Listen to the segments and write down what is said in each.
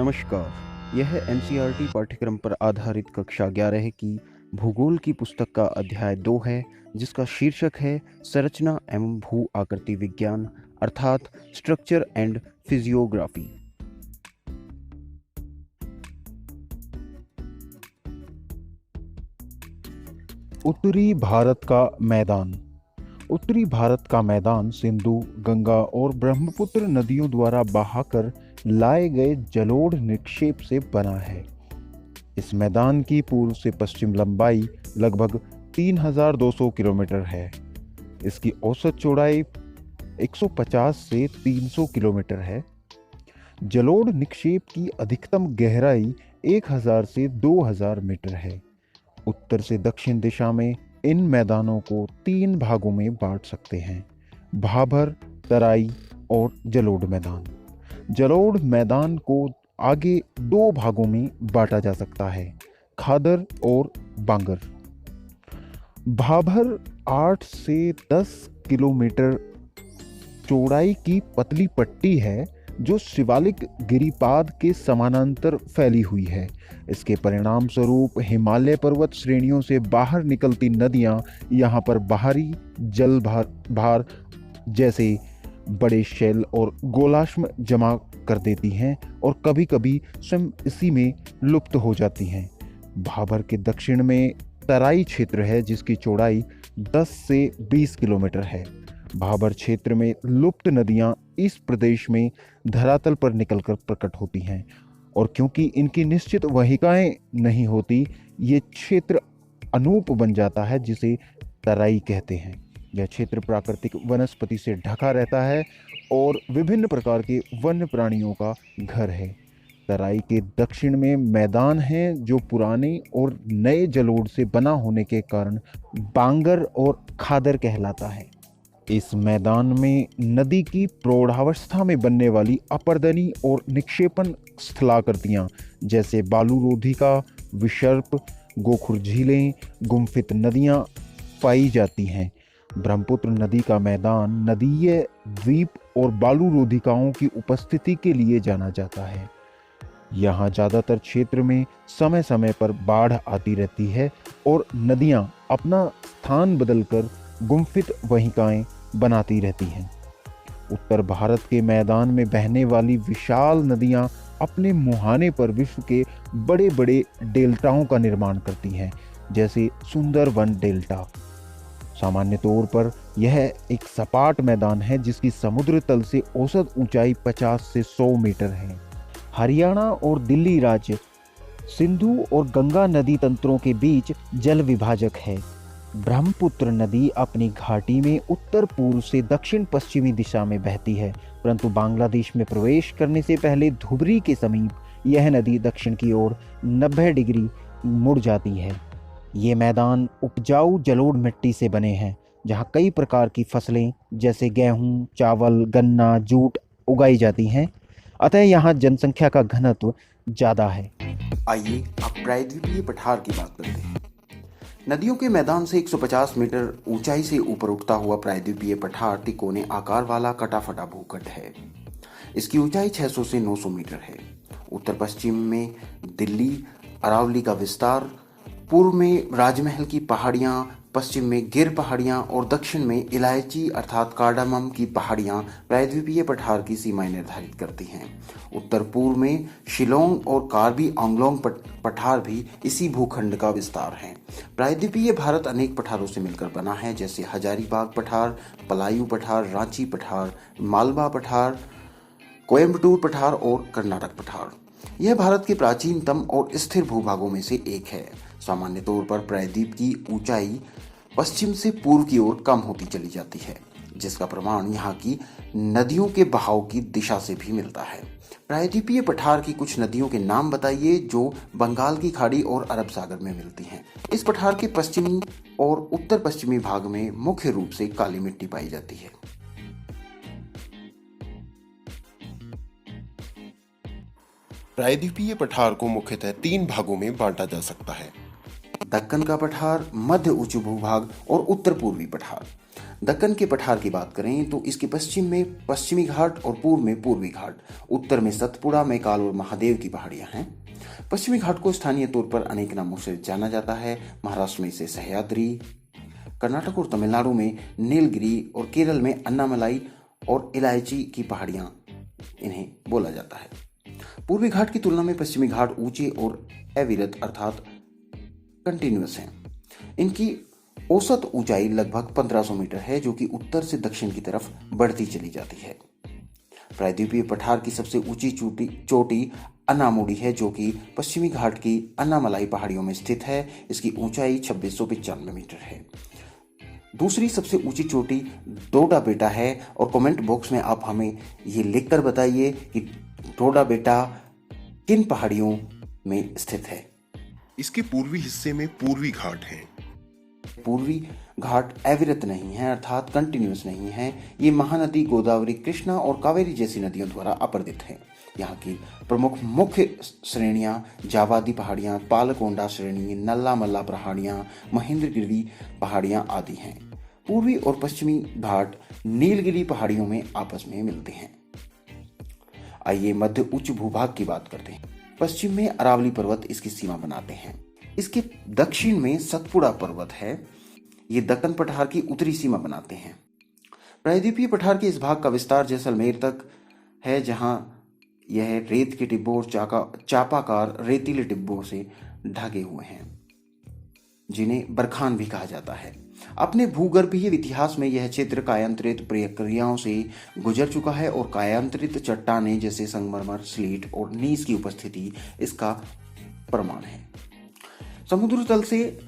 नमस्कार। यह एनसीईआरटी पाठ्यक्रम पर आधारित कक्षा 11 की भूगोल की पुस्तक का अध्याय 2 है, जिसका शीर्षक है संरचना एवं भू आकृति विज्ञान अर्थात स्ट्रक्चर एंड फिजियोग्राफी। उत्तरी भारत का मैदान। उत्तरी भारत का मैदान सिंधु, गंगा और ब्रह्मपुत्र नदियों द्वारा बहाकर लाए गए जलोढ़ निक्षेप से बना है। इस मैदान की पूर्व से पश्चिम लंबाई लगभग 3200 किलोमीटर है। इसकी औसत चौड़ाई 150 से 300 किलोमीटर है। जलोढ़ निक्षेप की अधिकतम गहराई 1000 से 2000 मीटर है। उत्तर से दक्षिण दिशा में इन मैदानों को 3 भागों में बांट सकते हैं: भाबर, तराई और जलोढ़ मैदान। जलोढ़ मैदान को आगे 2 भागों में बांटा जा सकता है: खादर और बांगर। भाबर 8 से 10 किलोमीटर चौड़ाई की पतली पट्टी है जो शिवालिक गिरिपाद के समानांतर फैली हुई है। इसके परिणाम स्वरूप हिमालय पर्वत श्रेणियों से बाहर निकलती नदियां यहां पर बाहरी जल भार जैसे बड़े शैल और गोलाश्म जमा कर देती हैं और कभी कभी स्वयं इसी में लुप्त हो जाती हैं। भाबर के दक्षिण में तराई क्षेत्र है जिसकी चौड़ाई 10 से 20 किलोमीटर है। भाबर क्षेत्र में लुप्त नदियां इस प्रदेश में धरातल पर निकलकर प्रकट होती हैं और क्योंकि इनकी निश्चित वाहिकाएं नहीं होती, ये क्षेत्र अनूप बन जाता है जिसे तराई कहते हैं। यह क्षेत्र प्राकृतिक वनस्पति से ढका रहता है और विभिन्न प्रकार के वन्य प्राणियों का घर है। तराई के दक्षिण में मैदान है जो पुराने और नए जलोढ़ से बना होने के कारण बांगर और खादर कहलाता है। इस मैदान में नदी की प्रौढ़ावस्था में बनने वाली अपर्दनी और निक्षेपण स्थलाकृतियां जैसे बालूरोधिका, विसर्प, गोखुर झीलें, गुम्फित नदियां पाई जाती हैं। ब्रह्मपुत्र नदी का मैदान नदीय द्वीप और बालूरोधिकाओं की उपस्थिति के लिए जाना जाता है। यहाँ ज़्यादातर क्षेत्र में समय समय पर बाढ़ आती रहती है और नदियाँ अपना स्थान बदलकर गुम्फित वाहिकाएं बनाती रहती हैं। उत्तर भारत के मैदान में बहने वाली विशाल नदियां अपने मुहाने पर विश्व के बड़े बड़े डेल्टाओं का निर्माण करती हैं, जैसे सुंदरवन डेल्टा। सामान्य तौर पर यह एक सपाट मैदान है जिसकी समुद्र तल से औसत ऊंचाई 50 से 100 मीटर है। हरियाणा और दिल्ली राज्य सिंधु और गंगा नदी तंत्रों के बीच जल विभाजक है। ब्रह्मपुत्र नदी अपनी घाटी में उत्तर पूर्व से दक्षिण पश्चिमी दिशा में बहती है, परंतु बांग्लादेश में प्रवेश करने से पहले धुबरी के समीप यह नदी दक्षिण की ओर 90 डिग्री मुड़ जाती है। ये मैदान उपजाऊ जलोढ़ मिट्टी से बने हैं जहाँ कई प्रकार की फसलें जैसे गेहूँ, चावल, गन्ना, जूट उगाई जाती हैं, अतः यहाँ जनसंख्या का घनत्व ज़्यादा है। आइए अब प्रायद्वीपीय पठार की बात करते हैं। नदियों के मैदान से 150 मीटर ऊंचाई से ऊपर उठता हुआ प्रायद्वीपीय पठार तिकोने आकार वाला कटा-फटा भूखंड है। इसकी ऊंचाई 600 से 900 मीटर है। उत्तर पश्चिम में दिल्ली, अरावली का विस्तार, पूर्व में राजमहल की पहाड़ियां, पश्चिम में गिर पहाड़ियां और दक्षिण में इलायची अर्थात कार्डामम की पहाड़ियां प्रायद्वीपीय पठार की सीमाएं निर्धारित करती हैं। उत्तर पूर्व में शिलोंग और कार्बी आंगलोंग पठार भी इसी भूखंड का विस्तार हैं। प्रायद्वीपीय भारत अनेक पठारों से मिलकर बना है, जैसे हजारीबाग पठार, पलायू पठार, रांची पठार, मालवा पठार, कोयम्बटूर पठार और कर्नाटक पठार। यह भारत के प्राचीनतम और स्थिर भूभागों में से एक है। सामान्य तौर पर प्रायद्वीप की ऊंचाई पश्चिम से पूर्व की ओर कम होती चली जाती है, जिसका प्रमाण यहाँ की नदियों के बहाव की दिशा से भी मिलता है। प्रायद्वीपीय पठार की कुछ नदियों के नाम बताइए जो बंगाल की खाड़ी और अरब सागर में मिलती हैं। इस पठार के पश्चिमी और उत्तर पश्चिमी भाग में मुख्य रूप से काली मिट्टी पाई जाती है। प्रायद्वीपीय पठार को मुख्यतः 3 भागों में बांटा जा सकता है: दक्कन का पठार, मध्य उच्च भूभाग और उत्तर पूर्वी पठार। दक्कन के पठार की बात करें तो इसके पश्चिम में पश्चिमी घाट और पूर्व में पूर्वी घाट, उत्तर में सतपुड़ा, मैकाल और महादेव की पहाड़ियां हैं। पश्चिमी घाट को स्थानीय तौर पर अनेक नामों से जाना जाता है। महाराष्ट्र में इसे सह्याद्री, कर्नाटक और तमिलनाडु में नीलगिरी और केरल में अन्नामलाई और इलायची की पहाड़ियां इन्हें बोला जाता है। पूर्वी घाट की तुलना में पश्चिमी घाट ऊंचे और अविरत अर्थात कंटिन्यूअस हैं। इनकी औसत ऊंचाई लगभग 1500 मीटर है, जो कि उत्तर से दक्षिण की तरफ बढ़ती चली जाती है। प्रायद्वीपीय पठार की सबसे ऊंची चोटी अन्नामुडी है, जो कि पश्चिमी घाट की अन्नामलाई पहाड़ियों में स्थित है। इसकी ऊंचाई 2695 मीटर है। दूसरी सबसे ऊंची चोटी डोडा बेटा है और कमेंट बॉक्स में आप हमें ये लिखकर बताइए कि डोडा बेटा किन पहाड़ियों में स्थित है। इसके पूर्वी हिस्से में पूर्वी घाट है। पूर्वी घाट अविरत नहीं है अर्थात कंटिन्यूअस नहीं है। ये महानदी गोदावरी, कृष्णा और कावेरी जैसी नदियों द्वारा अपर्दित है। यहाँ की प्रमुख मुख्य श्रेणियां जावादी पहाड़ियां, पालकोंडा श्रेणी, नल्ला मल्ला पहाड़ियां, महेंद्रगिरी पहाड़ियां आदि हैं। पूर्वी और पश्चिमी घाट नीलगिरी पहाड़ियों में आपस में मिलते हैं। आइए मध्य उच्च भूभाग की बात करते हैं। पश्चिम में अरावली पर्वत इसकी सीमा बनाते हैं। इसके दक्षिण में सतपुड़ा पर्वत है। ये दक्कन पठार की उत्तरी सीमा बनाते हैं। प्रायद्वीपीय पठार के इस भाग का विस्तार जैसलमेर तक है, जहां यह रेत के टिब्बों और चापाकार रेतीले टिब्बों से ढके हुए हैं, जिन्हें बरखान भी कहा जाता है। अपने भूगर्भीय इतिहास में यह क्षेत्र कायांतरित प्रक्रियाओं से गुजर चुका है और कायांतरित चट्टानें जैसे संगमरमर, स्लेट और नीस की उपस्थिति इसका प्रमाण है। समुद्र तल से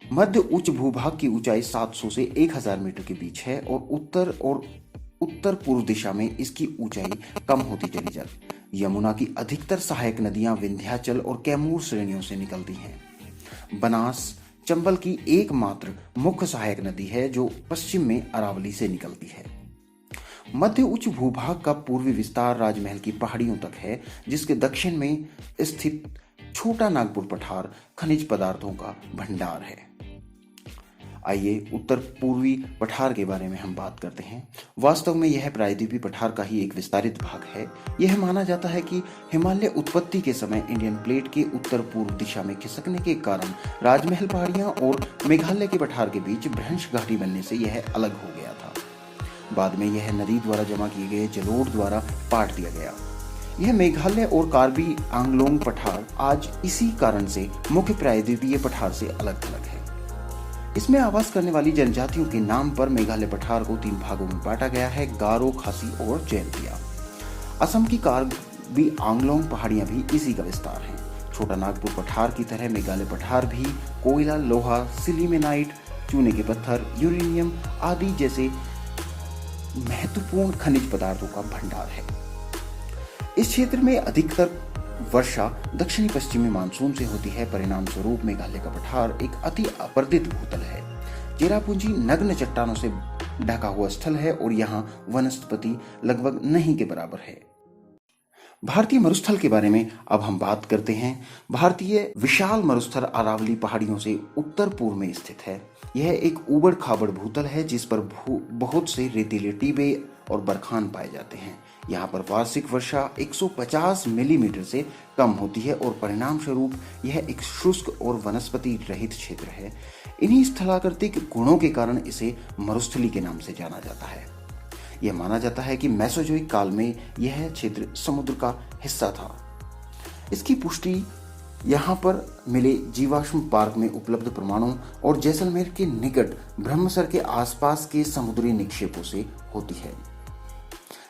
मध्य उच्च भूभाग की ऊंचाई 700 से 1000 मीटर के बीच है और उत्तर पूर्व दिशा में इसकी ऊंचाई कम होती चली जाती। यमुना की अधिकतर सहायक नदियां विंध्याचल और कैमूर श्रेणियों से निकलती हैं। बनास चंबल की एकमात्र मुख्य सहायक नदी है जो पश्चिम में अरावली से निकलती है। मध्य उच्च भूभाग का पूर्वी विस्तार राजमहल की पहाड़ियों तक है, जिसके दक्षिण में स्थित छोटा नागपुर पठार खनिज पदार्थों का भंडार है। आइए उत्तर पूर्वी पठार के बारे में हम बात करते हैं। वास्तव में यह प्रायद्वीपीय पठार का ही एक विस्तारित भाग है। यह माना जाता है कि हिमालय उत्पत्ति के समय इंडियन प्लेट के उत्तर पूर्व दिशा में खिसकने के कारण राजमहल पहाड़ियां और मेघालय के पठार के बीच भ्रंश घाटी बनने से यह अलग हो गया था। बाद में यह नदी द्वारा जमा किए गए जलोढ़ द्वारा पाट दिया गया। यह मेघालय और कार्बी आंगलोंग पठार आज इसी कारण से मुख्य प्रायद्वीपीय पठार से अलग थलग है। इसमें आवास करने वाली जनजातियों के नाम पर मेघालय पठार को 3 भागों में बांटा गया है: गारो, खासी और जैंतिया। असम की कार्बी आंगलोंग पहाड़ियां भी इसी का विस्तार हैं। छोटा नागपुर पठार की तरह मेघालय पठार भी कोयला, लोहा, सिलिमेनाइट, चूने के पत्थर, यूरेनियम आदि जैसे महत्वपूर्ण खनिज पदार्थों का भंडार है। इस क्षेत्र में अधिकतर वर्षा दक्षिणी पश्चिमी मानसून से होती है। परिणाम स्वरूप मेघालय का पठार एक अति अपर्दित भूतल है। चेरापूंजी नग्न चट्टानों से ढका हुआ स्थल है और यहाँ वनस्पति लगभग नहीं के बराबर है। भारतीय मरुस्थल के बारे में अब हम बात करते हैं। भारतीय विशाल मरुस्थल अरावली पहाड़ियों से उत्तर पूर्व में स्थित है। यह एक ऊबड़ खाबड़ भूतल है जिस पर बहुत से रेतीले टीबे और बरखान पाए जाते हैं। यहाँ पर वार्षिक वर्षा 150 मिलीमीटर से कम होती है और परिणाम स्वरूप यह एक शुष्क और वनस्पति रहित क्षेत्र है। इन्हीं स्थलाकृतिक गुणों के कारण इसे मरुस्थली के नाम से जाना जाता है। यह माना जाता है कि मेसोजोइक काल में यह क्षेत्र समुद्र का हिस्सा था। इसकी पुष्टि यहाँ पर मिले जीवाश्म पार्क में उपलब्ध प्रमाणों और जैसलमेर के निकट ब्रह्मसर के आसपास के समुद्री निक्षेपों से होती है।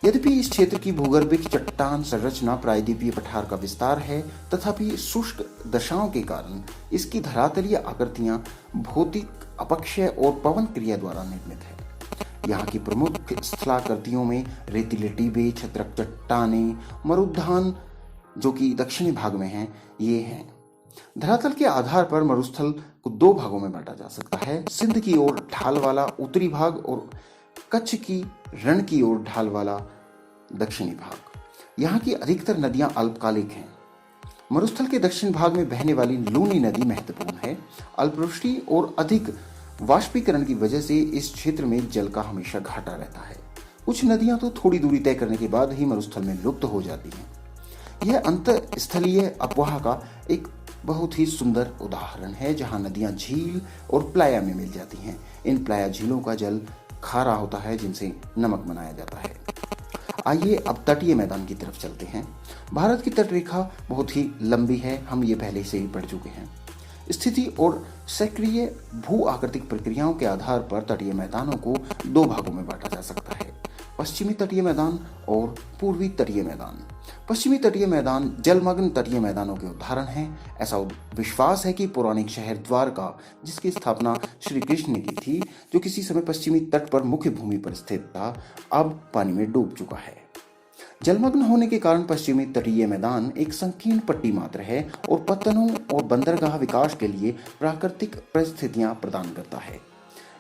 यद्यपि इस क्षेत्र की भूगर्भिक चट्टान संरचना प्रायद्वीपीय पठार का विस्तार है, तथापि शुष्क दशाओं के कारण इसकी धरातलीय आकृतियां भौतिक अपक्षय और पवन क्रिया द्वारा निर्मित है। यहाँ की प्रमुख स्थलाकृतियों में रेतीले टीबे, छत्रक चट्टानें, मरुद्यान जो कि दक्षिणी भाग में हैं, ये हैं। धरातल के आधार पर मरुस्थल को 2 भागों में बांटा जा सकता है: सिंध की ओर ढाल वाला उत्तरी भाग और कच्छ की रण की ओर ढाल वाला दक्षिणी भाग। यहाँ की अधिकतर नदियां अल्पकालिक हैं। मरुस्थल के दक्षिण भाग में बहने वाली लूनी नदी महत्वपूर्ण है। अल्पवृष्टि और अधिक वाष्पीकरण की वजह से इस क्षेत्र में जल का हमेशा घाटा रहता है। कुछ नदियां तो थोड़ी दूरी तय करने के बाद ही मरुस्थल में लुप्त हो जाती हैं। यह अंतःस्थलीय अपवाह का एक बहुत ही सुंदर उदाहरण है, जहां नदियां झील और प्लाया में मिल जाती हैं। इन प्लाया झीलों का जल खारा होता है, जिनसे नमक बनाया जाता है। आइए अब तटीय मैदान की तरफ चलते हैं। भारत की तटरेखा बहुत ही लंबी है, हम ये पहले से ही पढ़ चुके हैं। स्थिति और सक्रिय भू आकृतिक प्रक्रियाओं के आधार पर तटीय मैदानों को दो भागों में बांटा जा सकता है, पश्चिमी तटीय मैदान और पूर्वी तटीय मैदान। पश्चिमी तटीय मैदान जलमग्न तटीय मैदानों के उदाहरण हैं। ऐसा विश्वास है कि पौराणिक शहर द्वारका, जिसकी स्थापना श्री कृष्ण ने की थी, जो किसी समय पश्चिमी तट पर मुख्य भूमि पर स्थित था, अब पानी में डूब चुका है। जलमग्न होने के कारण पश्चिमी तटीय मैदान एक संकीर्ण पट्टी मात्र है और पत्तनों और बंदरगाह विकास के लिए प्राकृतिक परिस्थितियां प्रदान करता है।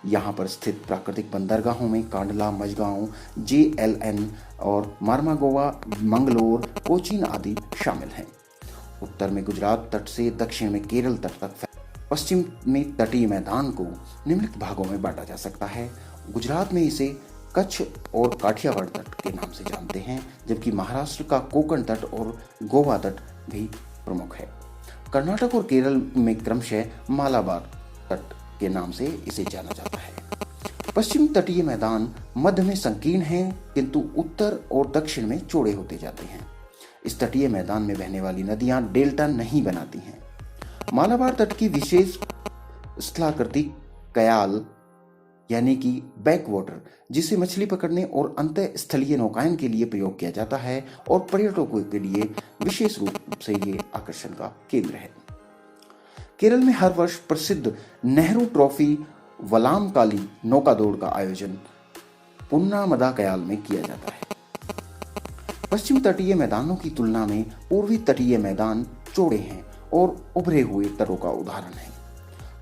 यहाँ पर स्थित प्राकृतिक बंदरगाहों में कांडला, मझगांव, JLN और मार्मागोवा, मंगलोर, कोचीन आदि शामिल हैं। उत्तर में गुजरात तट से दक्षिण में केरल तट तक पश्चिम में तटीय मैदान को निम्नलिखित भागों में बांटा जा सकता है। गुजरात में इसे कच्छ और काठियावाड़ तट के नाम से जानते हैं, जबकि महाराष्ट्र का कोंकण तट और गोवा तट भी प्रमुख है। कर्नाटक और केरल में क्रमशः मालाबार तट के नाम से इसे जाना जाता है। पश्चिम तटीय मैदान मध्य में संकीर्ण हैं, किंतु उत्तर और दक्षिण में चौड़े होते जाते हैं। इस तटीय मैदान में बहने वाली नदियां डेल्टा नहीं बनाती हैं। मालाबार तट की विशेष स्थलाकृति कयाल यानी कि बैक वाटर, जिसे मछली पकड़ने और अंतःस्थलीय नौकायन के लिए प्रयोग किया जाता है और पर्यटकों के लिए विशेष रूप से ये आकर्षण का केंद्र है। केरल में हर वर्ष प्रसिद्ध नेहरू ट्रॉफी वलामकाली नौका दौड़ का आयोजन पुन्नामदा कयाल में किया जाता है। पश्चिम तटीय मैदानों की तुलना में पूर्वी तटीय मैदान चौड़े हैं और उभरे हुए तटों का उदाहरण है।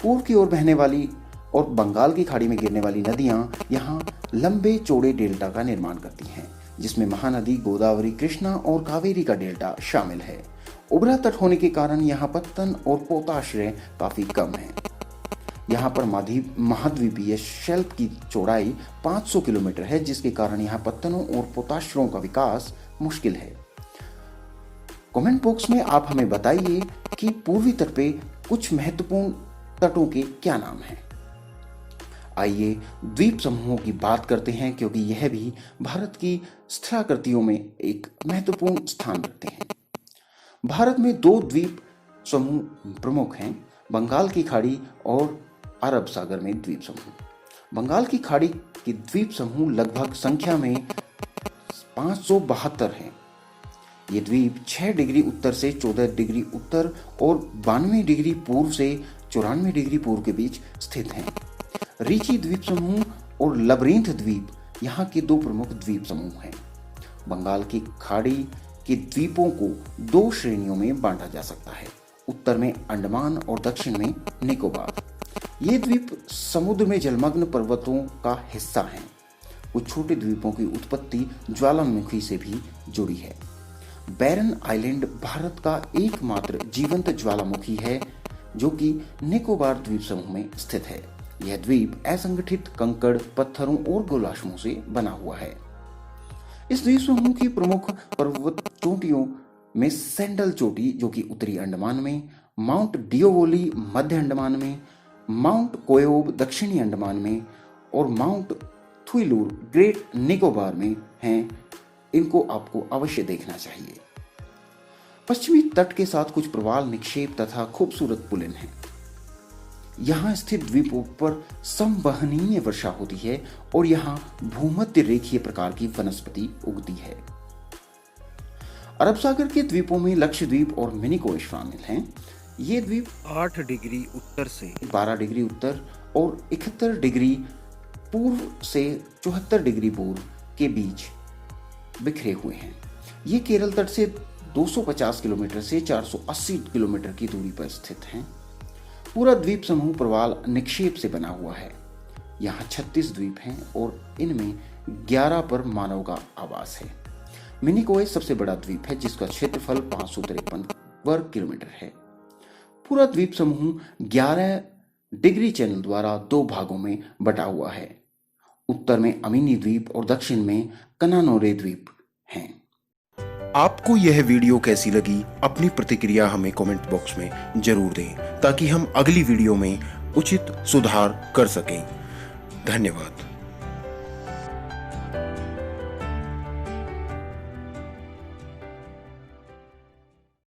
पूर्व की ओर बहने वाली और बंगाल की खाड़ी में गिरने वाली नदियां यहाँ लंबे चौड़े डेल्टा का निर्माण करती हैं, जिसमें महानदी, गोदावरी, कृष्णा और कावेरी का डेल्टा शामिल है। उभरा तट होने के कारण यहाँ पत्तन और पोताश्रय काफी कम है। यहाँ पर महाद्वीपीय शेल्फ की चौड़ाई 500 किलोमीटर है, जिसके कारण यहाँ पत्तनों और पोताश्रयों का विकास मुश्किल है। कमेंट बॉक्स में आप हमें बताइए कि पूर्वी तट पे कुछ महत्वपूर्ण तटों के क्या नाम हैं। आइए द्वीप समूहों की बात करते हैं, क्योंकि यह भी भारत की स्थलाकृतियों में एक महत्वपूर्ण स्थान रखते हैं। भारत में दो द्वीप समूह प्रमुख हैं, बंगाल की खाड़ी और अरब सागर में द्वीप समूह। बंगाल की खाड़ी के द्वीप समूह लगभग संख्या में 572 हैं। ये द्वीप 6 डिग्री उत्तर से 14 डिग्री उत्तर और 92 डिग्री पूर्व से 94 डिग्री पूर्व के बीच स्थित हैं। रीची द्वीप समूह और लबरेंथ द्वीप यहाँ के दो प्रमुख द्वीप समूह हैं। बंगाल की खाड़ी के द्वीपों को दो श्रेणियों में बांटा जा सकता है, उत्तर में अंडमान और दक्षिण में निकोबार। ये द्वीप समुद्र में जलमग्न पर्वतों का हिस्सा हैं। कुछ छोटे द्वीपों की उत्पत्ति ज्वालामुखी से भी जुड़ी है। बैरन आइलैंड भारत का एकमात्र जीवंत ज्वालामुखी है, जो कि निकोबार द्वीप समूह में स्थित है। यह द्वीप असंगठित कंकड़, पत्थरों और गोलाश्मों से बना हुआ है। इस द्वीप समूह की प्रमुख पर्वत चोटियों में सैंडल चोटी, जो कि उत्तरी अंडमान में, माउंट डियोवोली मध्य अंडमान में, माउंट कोयोब दक्षिणी अंडमान में और माउंट थुइलूर ग्रेट निकोबार में हैं। इनको आपको अवश्य देखना चाहिए। पश्चिमी तट के साथ कुछ प्रवाल निक्षेप तथा खूबसूरत पुलिन हैं। यहाँ स्थित द्वीपों पर संवहनीय वर्षा होती है और यहाँ भूमध्य रेखीय प्रकार की वनस्पति उगती है। अरब सागर के द्वीपों में लक्षद्वीप और मिनिकोय शामिल हैं। ये द्वीप 8 डिग्री उत्तर से 12 डिग्री उत्तर और 71 डिग्री पूर्व से 74 डिग्री पूर्व के बीच बिखरे हुए हैं। ये केरल तट से 250 किलोमीटर से 480 किलोमीटर की दूरी पर स्थित हैं। पूरा द्वीप समूह प्रवाल निक्षेप से बना हुआ है। यहाँ 36 द्वीप हैं और इनमें 11 पर मानव का आवास है। मिनिकोय सबसे बड़ा द्वीप है, जिसका क्षेत्रफल 553 वर्ग किलोमीटर है। पूरा द्वीप समूह 11 डिग्री चैनल द्वारा 2 भागों में बटा हुआ है। उत्तर में अमीनी द्वीप और दक्षिण में कनानोरे द्वीप हैं। आपको यह वीडियो कैसी लगी, अपनी प्रतिक्रिया हमें कमेंट बॉक्स में जरूर दें ताकि हम अगली वीडियो में उचित सुधार कर सकें। धन्यवाद।